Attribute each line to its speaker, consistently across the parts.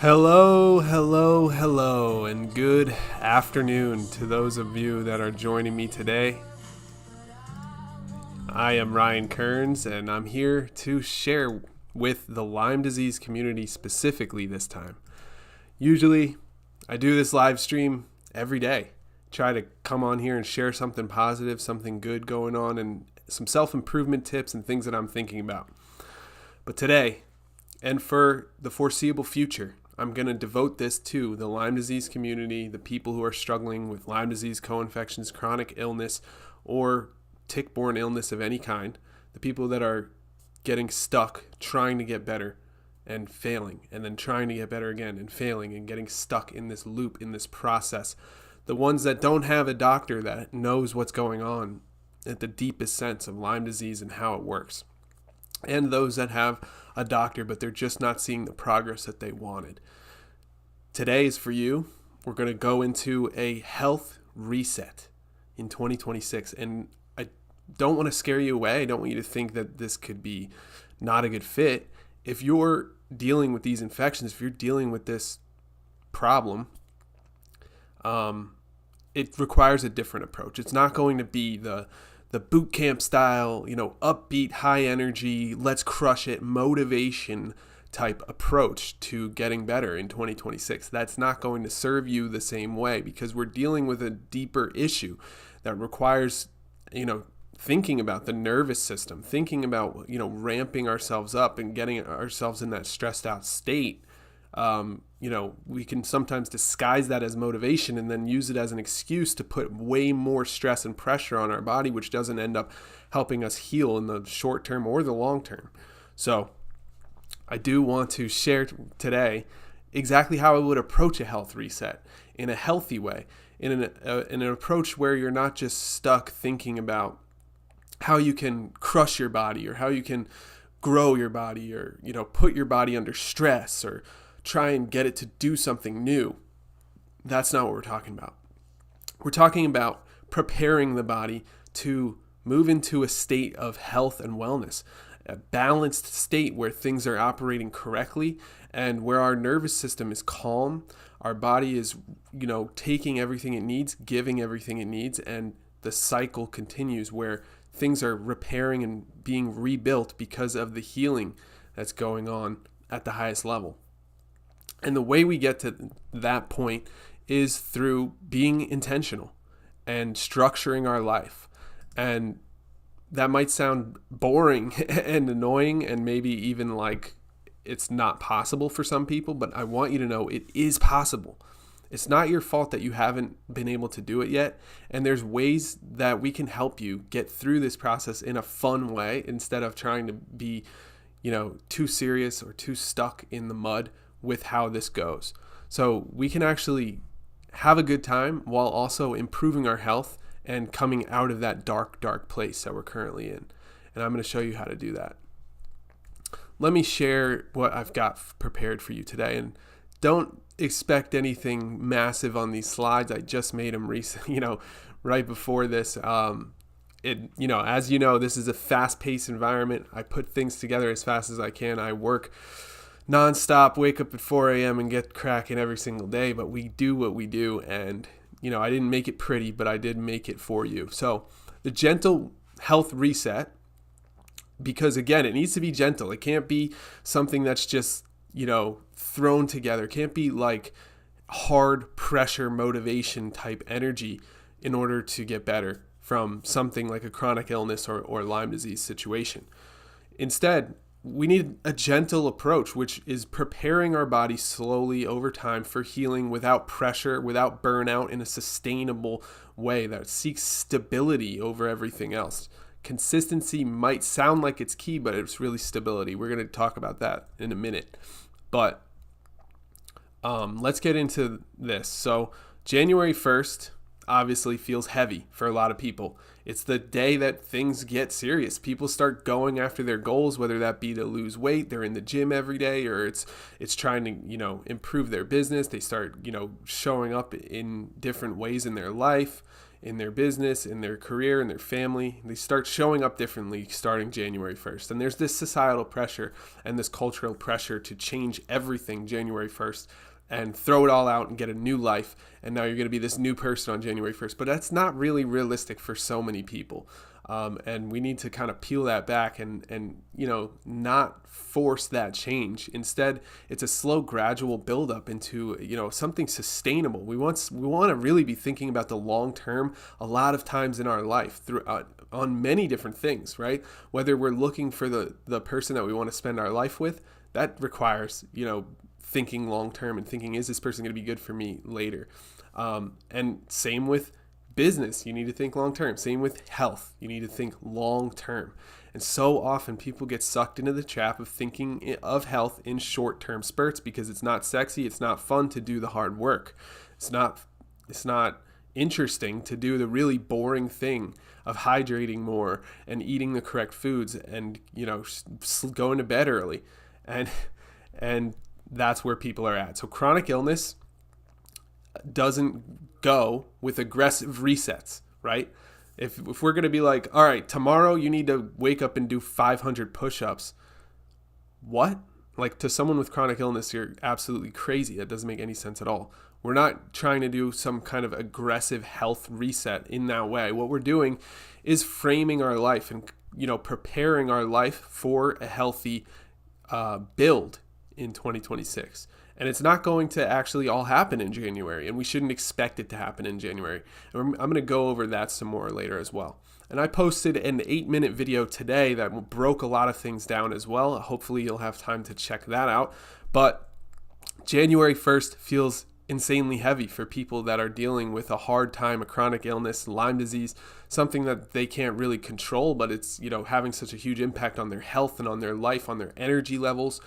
Speaker 1: Hello, hello, hello, and good afternoon to those of you that are joining me today. I am Ryan Kearns, and I'm here to share with the Lyme disease community specifically this time. Usually, I do this live stream every day. Try to come on here and share something positive, something good going on, and some self-improvement tips and things that I'm thinking about. But today, and for the foreseeable future, I'm going to devote this to the Lyme disease community, the people who are struggling with Lyme disease, co-infections, chronic illness, or tick-borne illness of any kind, the people that are getting stuck trying to get better and failing, and then trying to get better again and failing and getting stuck in this loop, in this process. The ones that don't have a doctor that knows what's going on at the deepest sense of Lyme disease and how it works. And those that have a doctor, but they're just not seeing the progress that they wanted. Today is for you. We're going to go into a health reset in 2026. And I don't want to scare you away. I don't want you to think that this could be not a good fit. If you're dealing with these infections, if you're dealing with this problem, it requires a different approach. It's not going to be the boot camp style, upbeat, high energy, let's crush it, motivation type approach to getting better in 2026. That's not going to serve you the same way because we're dealing with a deeper issue that requires, thinking about the nervous system, thinking about, ramping ourselves up and getting ourselves in that stressed out state. We can sometimes disguise that as motivation and then use it as an excuse to put way more stress and pressure on our body, which doesn't end up helping us heal in the short term or the long term. So I do want to share today exactly how I would approach a health reset in a healthy way, in an approach where you're not just stuck thinking about how you can crush your body or how you can grow your body or, put your body under stress or try and get it to do something new. That's not what we're talking about. We're talking about preparing the body to move into a state of health and wellness, a balanced state where things are operating correctly and where our nervous system is calm, our body is, taking everything it needs, giving everything it needs, and the cycle continues where things are repairing and being rebuilt because of the healing that's going on at the highest level. And the way we get to that point is through being intentional and structuring our life. And that might sound boring and annoying and maybe even like it's not possible for some people, but I want you to know it is possible. It's not your fault that you haven't been able to do it yet. And there's ways that we can help you get through this process in a fun way instead of trying to be, too serious or too stuck in the mud with how this goes. So we can actually have a good time while also improving our health and coming out of that dark, dark place that we're currently in. And I'm going to show you how to do that. Let me share what I've got prepared for you today. And don't expect anything massive on these slides. I just made them recently, right before this. As you know, this is a fast-paced environment. I put things together as fast as I can. I work nonstop, wake up at 4 a.m. and get cracking every single day, but we do what we do. And, I didn't make it pretty, but I did make it for you. So the gentle health reset, because again, it needs to be gentle. It can't be something that's just, thrown together. It can't be like hard pressure motivation type energy in order to get better from something like a chronic illness or Lyme disease situation. Instead, we need a gentle approach, which is preparing our body slowly over time for healing without pressure, without burnout, in a sustainable way that seeks stability over everything else. Consistency might sound like it's key, but it's really stability. We're going to talk about that in a minute. But let's get into this. So January 1st obviously feels heavy for a lot of people. It's the day that things get serious. People start going after their goals, whether that be to lose weight, they're in the gym every day, or it's trying to, improve their business. They start, showing up in different ways in their life. in their business, in their career, in their family. They start showing up differently starting January 1st. And there's this societal pressure and this cultural pressure to change everything January 1st and throw it all out and get a new life. And now you're going to be this new person on January 1st. But that's not really realistic for so many people. And we need to kind of peel that back and not force that change. Instead, it's a slow, gradual buildup into, something sustainable. We want to really be thinking about the long term a lot of times in our life on many different things, right? Whether we're looking for the person that we want to spend our life with, that requires, thinking long term and thinking, is this person going to be good for me later? And same with business, you need to think long term. Same with health, you need to think long term. And so often people get sucked into the trap of thinking of health in short term spurts because it's not sexy, it's not fun to do the hard work. It's not interesting to do the really boring thing of hydrating more and eating the correct foods and going to bed early. And that's where people are at. So chronic illness doesn't go with aggressive resets, right? If we're going to be like, all right, tomorrow you need to wake up and do 500 push-ups. What? Like, to someone with chronic illness, you're absolutely crazy. That doesn't make any sense at all. We're not trying to do some kind of aggressive health reset in that way. What we're doing is framing our life and, preparing our life for a healthy build in 2026. And it's not going to actually all happen in January, and we shouldn't expect it to happen in January. And I'm going to go over that some more later as well. And I posted an 8-minute video today that broke a lot of things down as well. Hopefully you'll have time to check that out. But January 1st feels insanely heavy for people that are dealing with a hard time, a chronic illness, Lyme disease, something that they can't really control, but it's, having such a huge impact on their health and on their life, on their energy levels.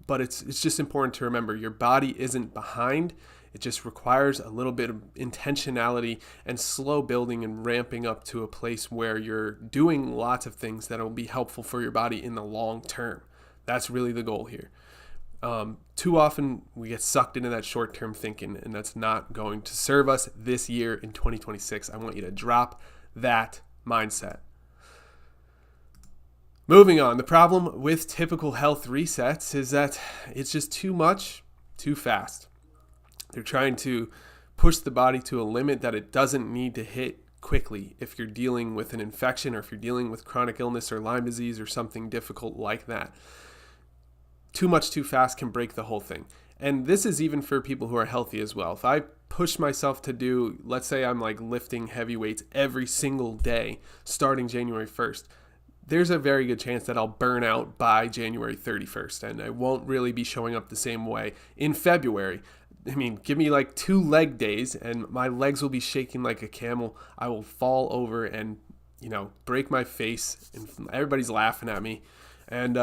Speaker 1: But it's just important to remember your body isn't behind. It just requires a little bit of intentionality and slow building and ramping up to a place where you're doing lots of things that will be helpful for your body in the long term. That's really the goal here. Too often we get sucked into that short-term thinking, and that's not going to serve us this year in 2026. I want you to drop that mindset. Moving on, the problem with typical health resets is that it's just too much, too fast. They're trying to push the body to a limit that it doesn't need to hit quickly if you're dealing with an infection or if you're dealing with chronic illness or Lyme disease or something difficult like that. Too much, too fast can break the whole thing. And this is even for people who are healthy as well. If I push myself to do, let's say I'm like lifting heavy weights every single day starting January 1st, there's a very good chance that I'll burn out by January 31st, and I won't really be showing up the same way in February. I mean, give me like 2 leg days and my legs will be shaking like a camel. I will fall over and, break my face, and everybody's laughing at me. And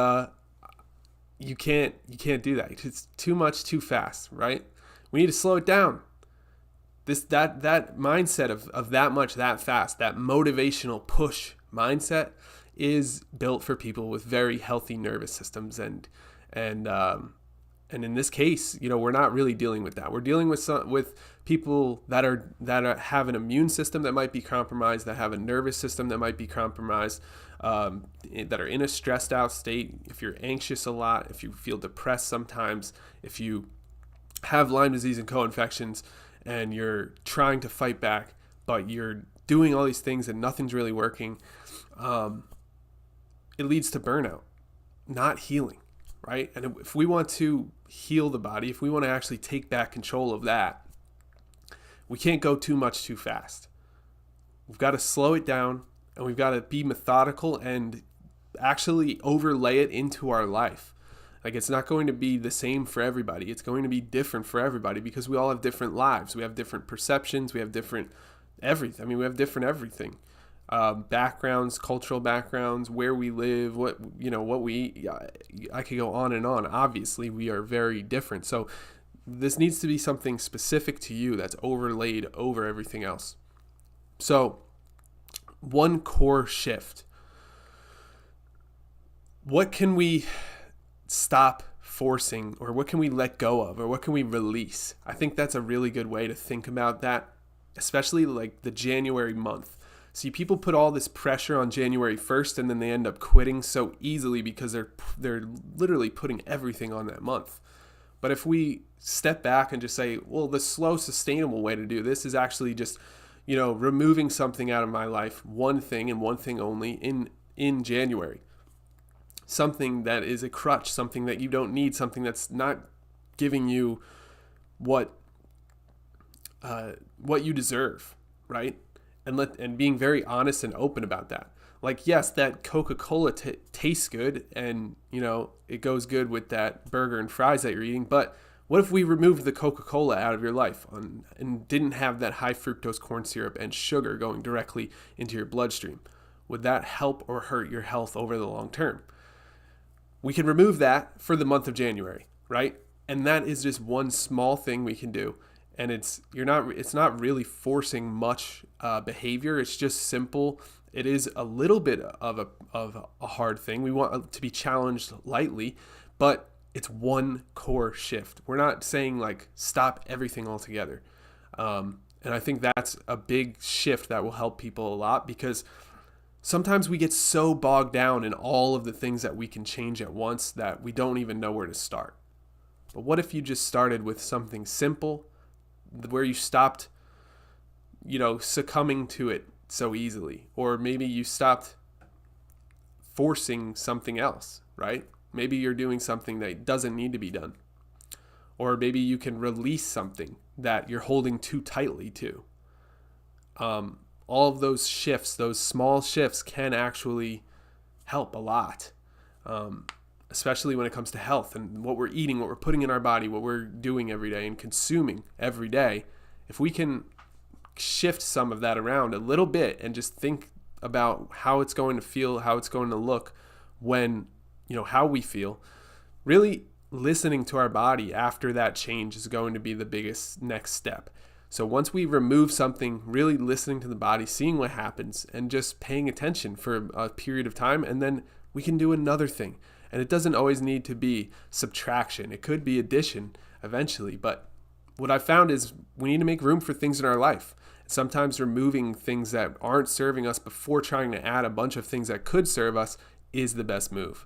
Speaker 1: you can't do that. It's too much, too fast, right? We need to slow it down. That mindset of that much, that fast, that motivational push mindset is built for people with very healthy nervous systems, and in this case, we're not really dealing with that. We're dealing with people that have an immune system that might be compromised, that have a nervous system that might be compromised, that are in a stressed out state. If you're anxious a lot, if you feel depressed sometimes, if you have Lyme disease and co-infections, and you're trying to fight back, but you're doing all these things and nothing's really working. It leads to burnout, not healing, right? And if we want to heal the body, if we want to actually take back control of that, we can't go too much too fast. We've got to slow it down, and we've got to be methodical and actually overlay it into our life. Like, it's not going to be the same for everybody. It's going to be different for everybody because we all have different lives. We have different perceptions. We have different everything. I mean, we have different everything. Backgrounds, cultural backgrounds, where we live, what we eat. I could go on and on. Obviously, we are very different. So this needs to be something specific to you that's overlaid over everything else. So one core shift. What can we stop forcing, or what can we let go of, or what can we release? I think that's a really good way to think about that. especially like the January month. See, people put all this pressure on January 1st and then they end up quitting so easily because they're literally putting everything on that month. But if we step back and just say, well, the slow, sustainable way to do this is actually just, removing something out of my life, one thing and one thing only in January. Something that is a crutch, something that you don't need, something that's not giving you what you deserve, right? And being very honest and open about that. Like, yes, that Coca-Cola tastes good and, it goes good with that burger and fries that you're eating. But what if we removed the Coca-Cola out of your life and didn't have that high fructose corn syrup and sugar going directly into your bloodstream? Would that help or hurt your health over the long term? We can remove that for the month of January, right? And that is just one small thing we can do. And it's not really forcing much behavior. It's just simple. It is a little bit of a hard thing. We want to be challenged lightly, but it's one core shift. We're not saying like stop everything altogether. And I think that's a big shift that will help people a lot, because sometimes we get so bogged down in all of the things that we can change at once that we don't even know where to start. But what if you just started with something simple, where you stopped, succumbing to it so easily, or maybe you stopped forcing something else, right? Maybe you're doing something that doesn't need to be done, or maybe you can release something that you're holding too tightly to. All of those shifts, those small shifts, can actually help a lot, especially when it comes to health and what we're eating, what we're putting in our body, what we're doing every day and consuming every day. If we can shift some of that around a little bit and just think about how it's going to feel, how it's going to look when, how we feel, really listening to our body after that change is going to be the biggest next step. So once we remove something, really listening to the body, seeing what happens, and just paying attention for a period of time, and then we can do another thing. And it doesn't always need to be subtraction. It could be addition eventually. But what I've found is we need to make room for things in our life. Sometimes removing things that aren't serving us before trying to add a bunch of things that could serve us is the best move.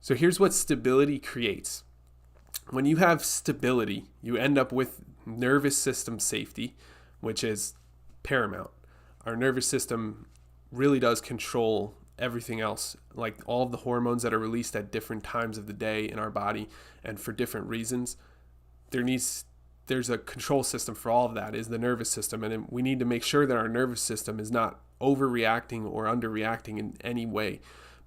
Speaker 1: So here's what stability creates. When you have stability, you end up with nervous system safety, which is paramount. Our nervous system really does control everything else, like all of the hormones that are released at different times of the day in our body and for different reasons. There's a control system for all of that, is the nervous system, and we need to make sure that our nervous system is not overreacting or underreacting in any way.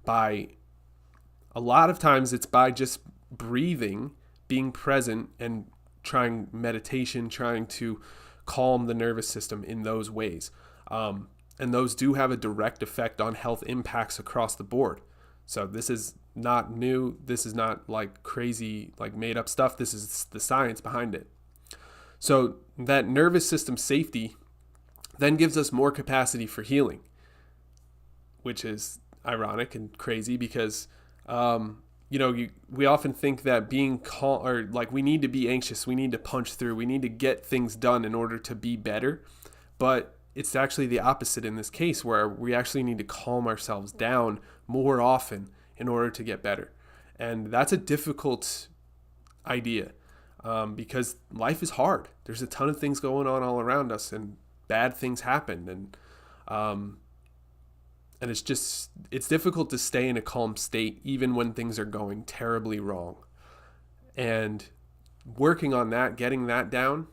Speaker 1: A lot of times it's by just breathing, being present, and trying meditation, trying to calm the nervous system in those ways. And those do have a direct effect on health impacts across the board. So this is not new. This is not like crazy, like made up stuff. This is the science behind it. So that nervous system safety then gives us more capacity for healing, which is ironic and crazy because, we often think that being calm, or like we need to be anxious, we need to punch through, we need to get things done in order to be better. But it's actually the opposite in this case, where we actually need to calm ourselves down more often in order to get better. And that's a difficult idea because life is hard. There's a ton of things going on all around us, and bad things happen. And it's difficult to stay in a calm state even when things are going terribly wrong. And working on that, getting that down,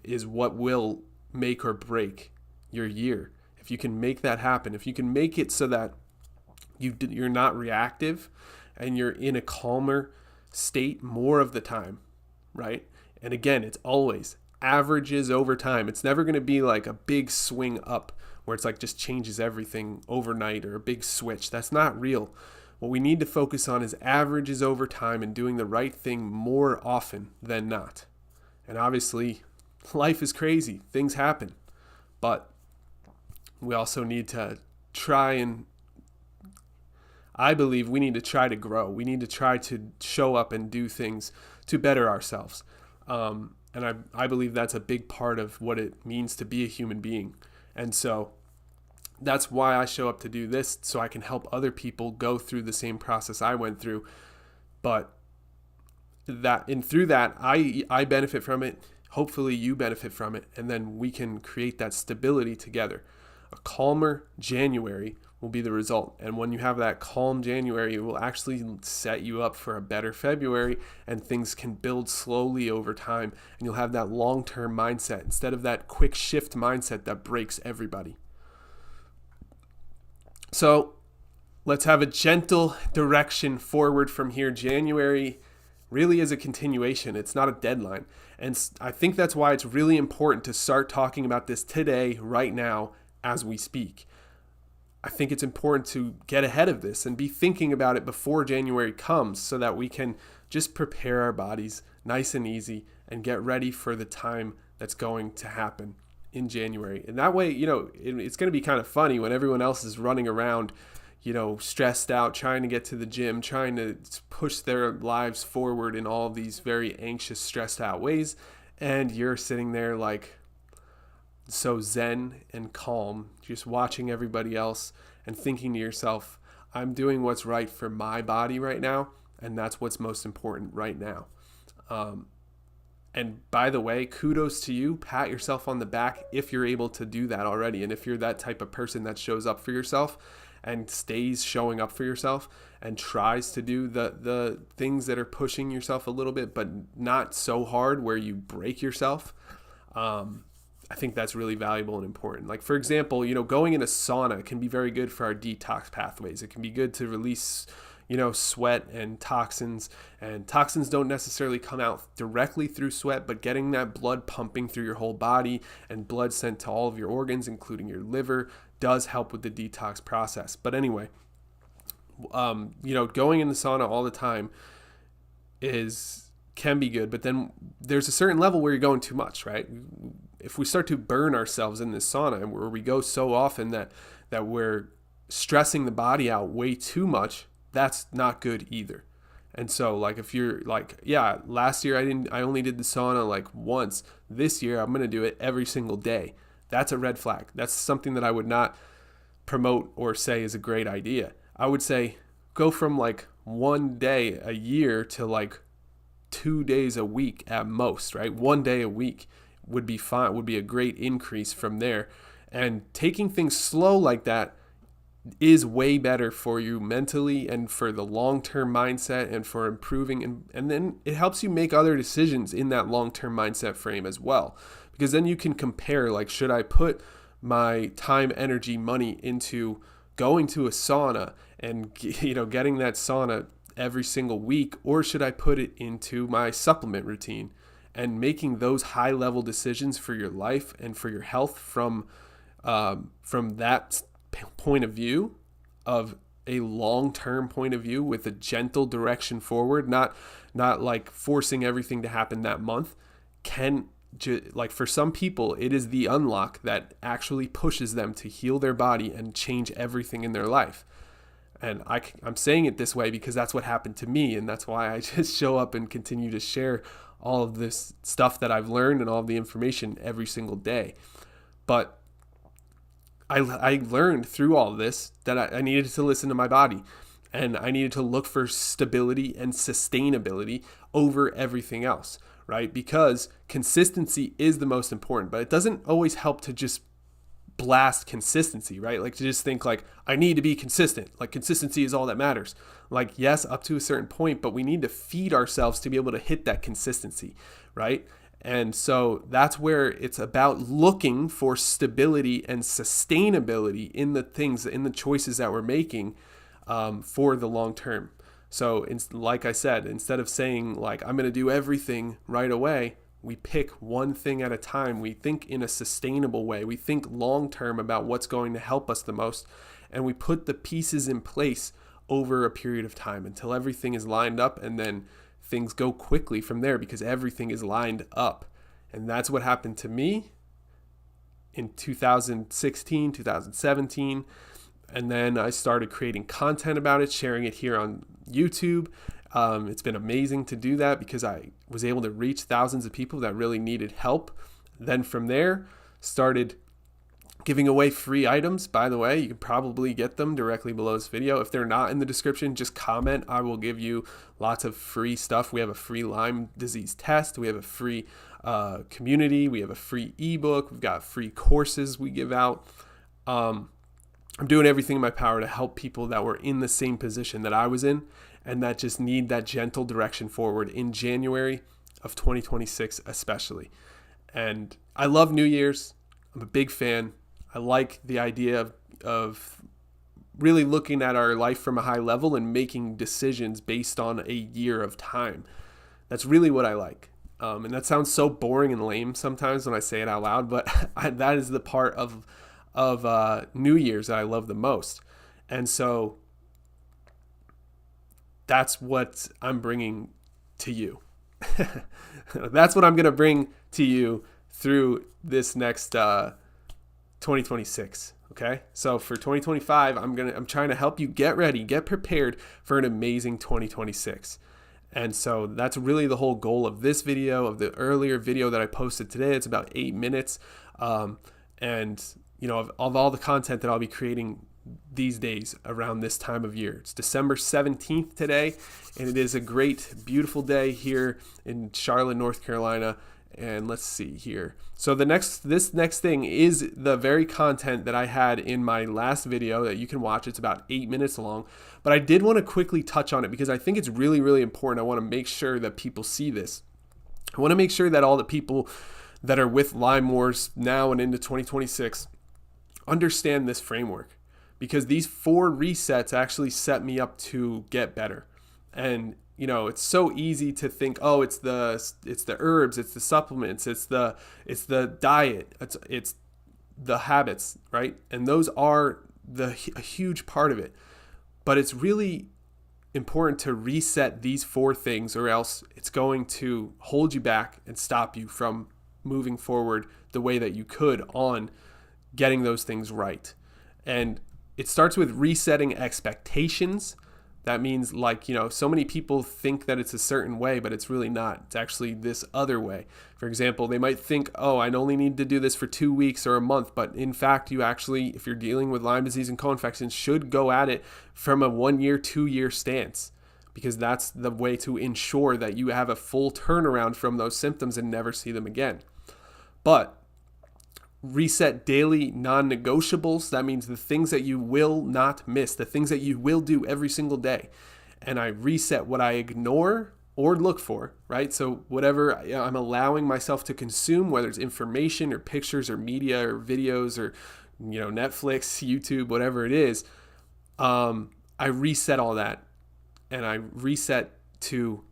Speaker 1: is what will make or break your year. If you can make that happen, if you can make it so that you're not reactive and you're in a calmer state more of the time, right? And again, it's always averages over time. It's never going to be like a big swing up where it's like just changes everything overnight, or a big switch. That's not real. What we need to focus on is averages over time and doing the right thing more often than not. And obviously, life is crazy. Things happen. But we also need to I believe we need to try to grow. We need to try to show up and do things to better ourselves. And I believe that's a big part of what it means to be a human being. And so that's why I show up to do this, so I can help other people go through the same process I went through. But through that, I benefit from it. Hopefully you benefit from it. And then we can create that stability together. A calmer January will be the result. And when you have that calm January, it will actually set you up for a better February, and things can build slowly over time. And you'll have that long-term mindset instead of that quick shift mindset that breaks everybody. So let's have a gentle direction forward from here. January really is a continuation. It's not a deadline. And I think that's why it's really important to start talking about this today, right now, as we speak. I think it's important to get ahead of this and be thinking about it before January comes, so that we can just prepare our bodies nice and easy and get ready for the time that's going to happen in January. And that way, it's going to be kind of funny when everyone else is running around, stressed out, trying to get to the gym, trying to push their lives forward in all of these very anxious, stressed out ways. And you're sitting there like so zen and calm, just watching everybody else and thinking to yourself, I'm doing what's right for my body right now, and that's what's most important right now. And by the way, kudos to you. Pat yourself on the back if you're able to do that already. And if you're that type of person that shows up for yourself and stays showing up for yourself and tries to do the things that are pushing yourself a little bit, but not so hard where you break yourself, I think that's really valuable and important. Like, for example, going in a sauna can be very good for our detox pathways. It can be good to release, sweat and toxins. And toxins don't necessarily come out directly through sweat, but getting that blood pumping through your whole body and blood sent to all of your organs, including your liver, does help with the detox process. But anyway, going in the sauna all the time can be good, but then there's a certain level where you're going too much, right? If we start to burn ourselves in this sauna, and where we go so often that we're stressing the body out way too much, that's not good either. And so, like, if you're like, yeah, last year I only did the sauna like once. This year I'm going to do it every single day. That's a red flag. That's something that I would not promote or say is a great idea. I would say go from like one day a year to like 2 days a week at most, right? 1 day a week would be fine, would be a great increase from there. And taking things slow like that is way better for you mentally and for the long-term mindset and for improving. And then it helps you make other decisions in that long-term mindset frame as well. Because then you can compare, like, should I put my time, energy, money into going to a sauna and, getting that sauna every single week, or should I put it into my supplement routine? And making those high-level decisions for your life and for your health from that point of view, of a long-term point of view, with a gentle direction forward, not like forcing everything to happen that month, like, for some people, it is the unlock that actually pushes them to heal their body and change everything in their life. And I'm saying it this way because that's what happened to me, and that's why I just show up and continue to share all of this stuff that I've learned and all of the information every single day. But I learned through all of this that I needed to listen to my body, and I needed to look for stability and sustainability over everything else, right? Because consistency is the most important, but it doesn't always help to just blast consistency, right? Like, to just think like, I need to be consistent. Like, consistency is all that matters. Like, yes, up to a certain point, but we need to feed ourselves to be able to hit that consistency, right? And so that's where it's about looking for stability and sustainability in the things, in the choices that we're making for the long term. So like I said, instead of saying like, I'm going to do everything right away, we pick one thing at a time. We think in a sustainable way. We think long term about what's going to help us the most. And we put the pieces in place over a period of time until everything is lined up, and then things go quickly from there because everything is lined up. And that's what happened to me in 2016, 2017. And then I started creating content about it, sharing it here on YouTube. It's been amazing to do that because I was able to reach thousands of people that really needed help. Then from there, started giving away free items. By the way, you can probably get them directly below this video. If they're not in the description, just comment. I will give you lots of free stuff. We have a free Lyme disease test. We have a free community. We have a free ebook. We've got free courses we give out. I'm doing everything in my power to help people that were in the same position that I was in and that just need that gentle direction forward in January of 2026 especially. And I love New Year's. I'm a big fan. I like the idea of really looking at our life from a high level and making decisions based on a year of time. That's really what I like. And that sounds so boring and lame sometimes when I say it out loud, but that is the part of New Year's that I love the most. And so that's what I'm bringing to you. That's what I'm going to bring to you through this next 2026. Okay. So for 2025, I'm trying to help you get ready, get prepared for an amazing 2026. And so that's really the whole goal of this video, of the earlier video that I posted today. It's about 8 minutes. And you know, of all the content that I'll be creating these days around this time of year. It's December 17th today, and it is a great, beautiful day here in Charlotte, North Carolina. And let's see here. So this next thing is the very content that I had in my last video that you can watch. It's about 8 minutes long, but I did want to quickly touch on it because I think it's really, really important. I want to make sure that people see this. I want to make sure that all the people that are with Lyme Wars now and into 2026 understand this framework, because these 4 resets actually set me up to get better. And you know, it's so easy to think, oh, it's the herbs, it's the supplements, it's the diet, it's the habits, right? And those are a huge part of it. But it's really important to reset these 4 things, or else it's going to hold you back and stop you from moving forward the way that you could on getting those things right. And it starts with resetting expectations. That means, like, you know, so many people think that it's a certain way, but it's really not. It's actually this other way. For example, they might think, oh, I only need to do this for 2 weeks or a month. But in fact, you actually, if you're dealing with Lyme disease and co-infections, should go at it from a 1 year, 2 year stance, because that's the way to ensure that you have a full turnaround from those symptoms and never see them again. But reset daily non-negotiables. That means the things that you will not miss, the things that you will do every single day. And I reset what I ignore or look for, right? So whatever I'm allowing myself to consume, whether it's information or pictures or media or videos or, you know, Netflix, YouTube, whatever it is, I reset all that. And I reset to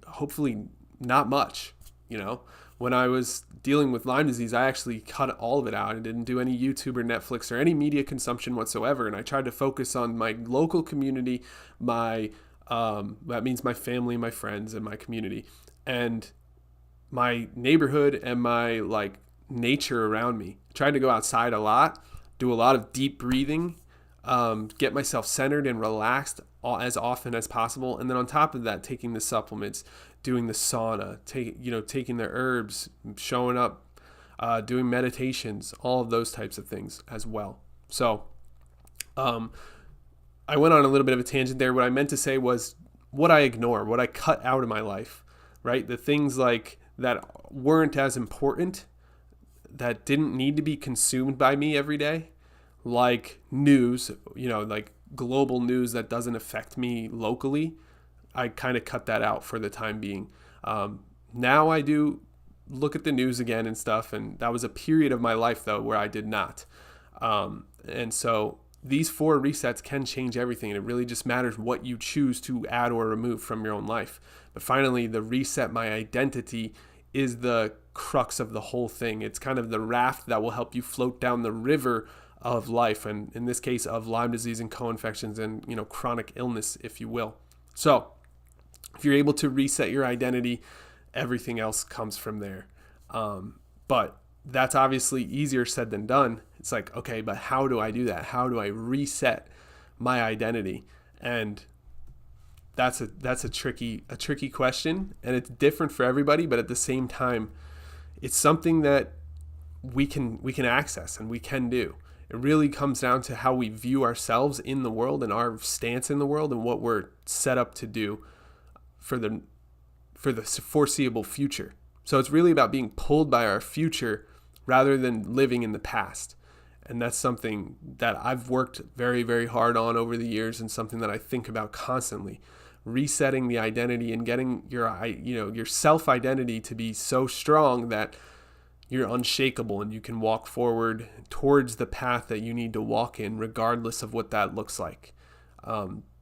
Speaker 1: hopefully not much, you know. When I was dealing with Lyme disease, I actually cut all of it out. I didn't do any YouTube or Netflix or any media consumption whatsoever. And I tried to focus on my local community, that means my family, my friends, and my community, and my neighborhood and my nature around me. I tried to go outside a lot, do a lot of deep breathing, get myself centered and relaxed as often as possible. And then on top of that, taking the supplements, doing the sauna, taking the herbs, showing up, doing meditations, all of those types of things as well. So I went on a little bit of a tangent there. What I meant to say was what I ignore, what I cut out of my life, right? The things that weren't as important, that didn't need to be consumed by me every day, like news, like global news that doesn't affect me locally. I kind of cut that out for the time being. Now I do look at the news again and stuff, and that was a period of my life though where I did not. And so these 4 resets can change everything, and it really just matters what you choose to add or remove from your own life. But finally, the reset my identity is the crux of the whole thing. It's kind of the raft that will help you float down the river of life, and in this case of Lyme disease and co-infections and chronic illness, if you will. So if you're able to reset your identity, everything else comes from there. But that's obviously easier said than done. It's like, okay, but how do I do that? How do I reset my identity? And that's a tricky question, and it's different for everybody, but at the same time, it's something that we can access and we can do. It really comes down to how we view ourselves in the world and our stance in the world and what we're set up to do for the foreseeable future. So it's really about being pulled by our future rather than living in the past. And that's something that I've worked very, very hard on over the years, and something that I think about constantly. Resetting the identity and getting your self-identity to be so strong that you're unshakable and you can walk forward towards the path that you need to walk in, regardless of what that looks like.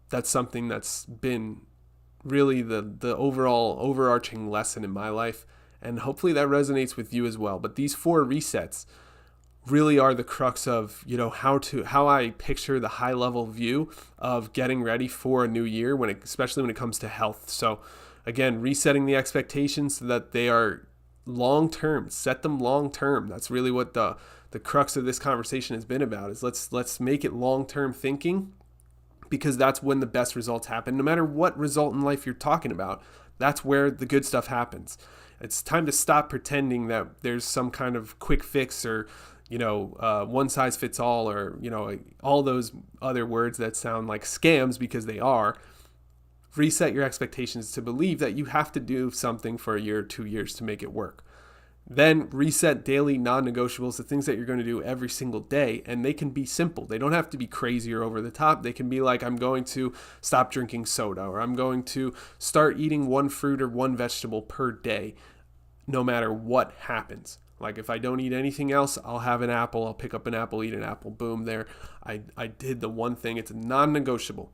Speaker 1: That's something that's been really the overall overarching lesson in my life, and hopefully that resonates with you as well. But these 4 resets really are the crux of, how I picture the high level view of getting ready for a new year, especially when it comes to health. So again, resetting the expectations so that they are long-term, set them long-term. That's really what the crux of this conversation has been about, is let's make it long-term thinking, because that's when the best results happen. No matter what result in life you're talking about, that's where the good stuff happens. It's time to stop pretending that there's some kind of quick fix or, one size fits all, or, all those other words that sound like scams, because they are. Reset your expectations to believe that you have to do something for a year or 2 years to make it work. Then reset daily non-negotiables, the things that you're going to do every single day, and they can be simple. They don't have to be crazy or over the top. They can be like, I'm going to stop drinking soda, or I'm going to start eating 1 fruit or 1 vegetable per day, no matter what happens. Like if I don't eat anything else, I'll have an apple. I'll pick up an apple, eat an apple. Boom, there. I did the one thing. It's a non-negotiable.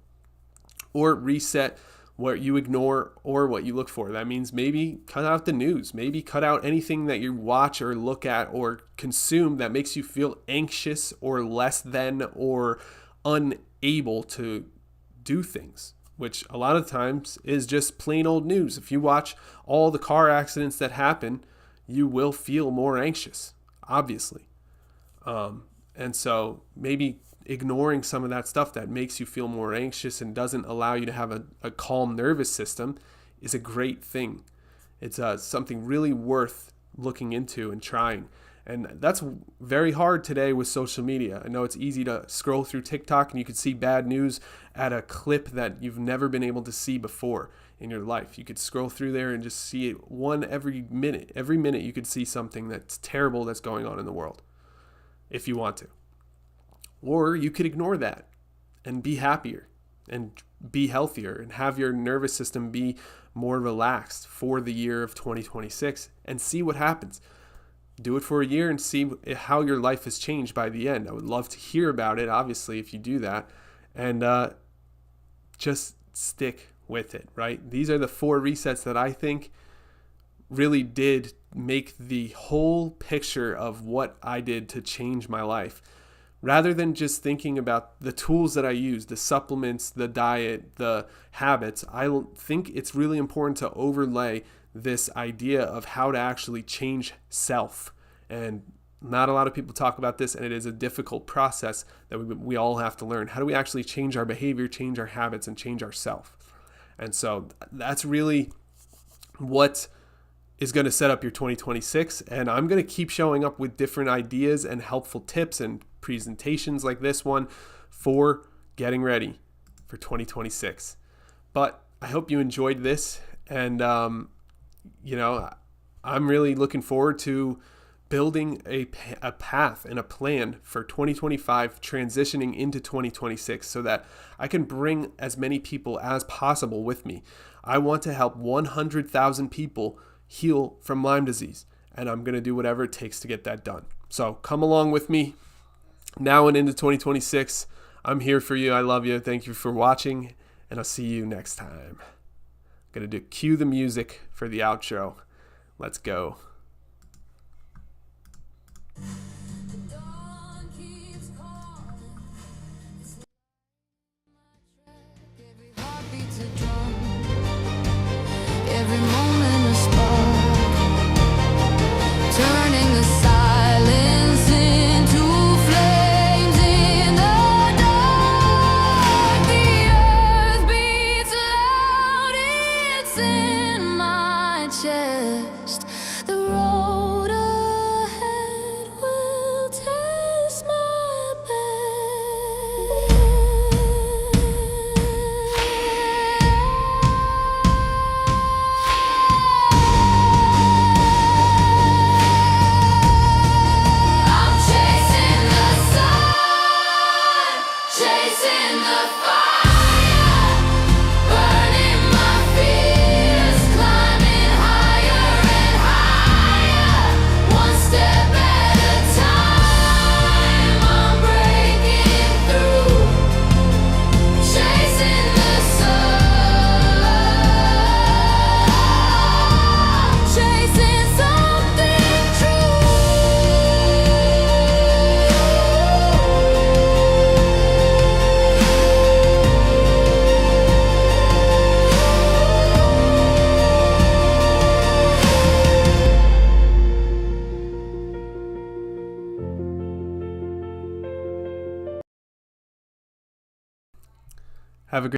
Speaker 1: Or reset what you ignore or what you look for. That means maybe cut out the news. Maybe cut out anything that you watch or look at or consume that makes you feel anxious or less than or unable to do things, which a lot of times is just plain old news. If you watch all the car accidents that happen, you will feel more anxious, obviously. And so maybe ignoring some of that stuff that makes you feel more anxious and doesn't allow you to have a calm nervous system is a great thing. It's something really worth looking into and trying. And that's very hard today with social media. I know it's easy to scroll through TikTok and you could see bad news at a clip that you've never been able to see before in your life. You could scroll through there and just see it every minute. Every minute you could see something that's terrible that's going on in the world, if you want to. Or you could ignore that and be happier and be healthier and have your nervous system be more relaxed for the year of 2026 and see what happens. Do it for a year and see how your life has changed by the end. I would love to hear about it, obviously, if you do that. And just stick with it, right? These are the 4 resets that I think really did make the whole picture of what I did to change my life. Rather than just thinking about the tools that I use, the supplements, the diet, the habits, I think it's really important to overlay this idea of how to actually change self. And not a lot of people talk about this, and it is a difficult process that we all have to learn. How do we actually change our behavior, change our habits, and change ourselves? And so that's really what is going to set up your 2026. And I'm going to keep showing up with different ideas and helpful tips and presentations like this one for getting ready for 2026. But I hope you enjoyed this. And, I'm really looking forward to building a path and a plan for 2025 transitioning into 2026 so that I can bring as many people as possible with me. I want to help 100,000 people heal from Lyme disease, and I'm going to do whatever it takes to get that done. So come along with me now and into 2026. I'm here for you. I love you. Thank you for watching, and I'll see you next time. I'm going to cue the music for the outro. Let's go.
Speaker 2: Every moment a spark, turning the silence into flames in the dark. The earth beats loud.
Speaker 1: Have a great